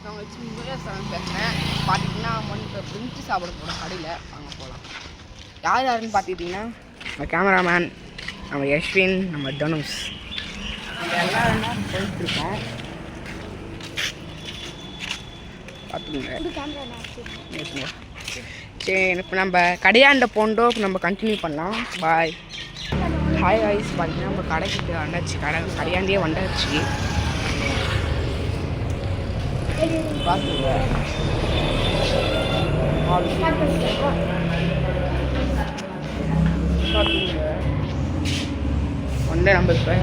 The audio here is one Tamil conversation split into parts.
நான் வச்சு முருகேசன் பேசுகிறேன். பார்த்திங்கன்னா இப்போ பிரிஞ்சு சாப்பிட போகிறோம் கடையில். வாங்க போகலாம். யார் யாருன்னு பார்த்துக்கிட்டிங்கன்னா நம்ம கேமராமேன், நம்ம யஷ்வின், நம்ம தனுஷ், நம்ம எல்லோரும் தான் போயிட்டுருக்கோம். பார்த்துக்கோங்க. சரி, இப்போ நம்ம கடையாண்ட போண்டோ நம்ம கண்டினியூ பண்ணலாம். பாய். Hi voice. பார்த்தீங்கன்னா நம்ம கடைக்கிட்ட வந்தாச்சு. கடையாண்டியே வந்தாச்சு. பார்த்துங்க வந்து நம்ம இப்போ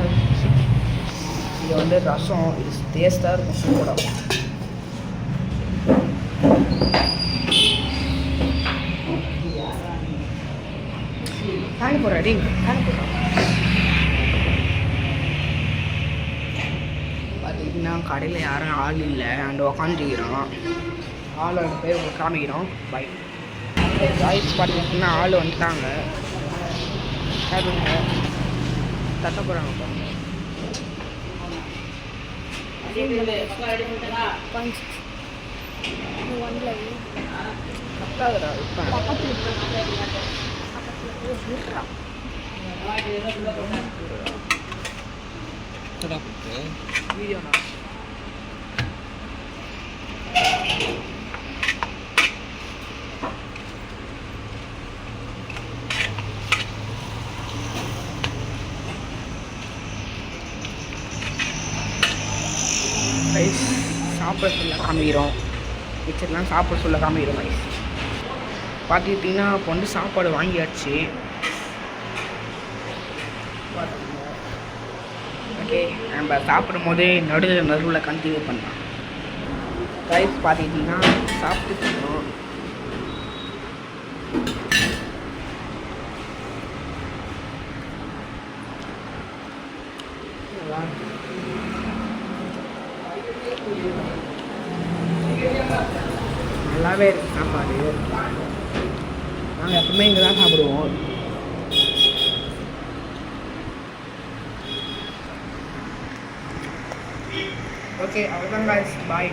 இது வந்து ரசம். இது டேஸ்ட்டாக இருக்கும், சூப்பராக. காணி போடுறாடி காணி போடுறோம். பார்த்தீங்கன்னா கடையில் யாரும் ஆள் இல்லை. அண்ட் உக்காந்துக்கிறோம். ஆள் ரெண்டு பேர் காமிக்கிறோம். பை வாய்ஸ் பார்த்தீங்கன்னா ஆள் வந்துட்டாங்க. தட்ட போகிறாங்க. வீடியோண்ணா ரைஸ் சாப்பிட சொல்ல காமிக்கிறோம். மிச்சர்லாம் சாப்பிட சொல்ல காமிக்கிறோம். ரைஸ் பார்த்துக்கிட்டிங்கன்னா இப்போ வந்து சாப்பாடு வாங்கியாச்சு. ஓகே, நம்ம சாப்பிடும் போதே நடுவில் கண்டினியூ பண்ணலாம். ரைஸ் பார்த்துக்கிட்டிங்கன்னா சாப்பிட்டுக்கணும். நல்லாவே இருக்குது சாப்பாடு. நாங்கள் எப்பவுமே இங்கே தான் சாப்பிடுவோம். ஓகே, அவ்வளோதான் guys. பாய்.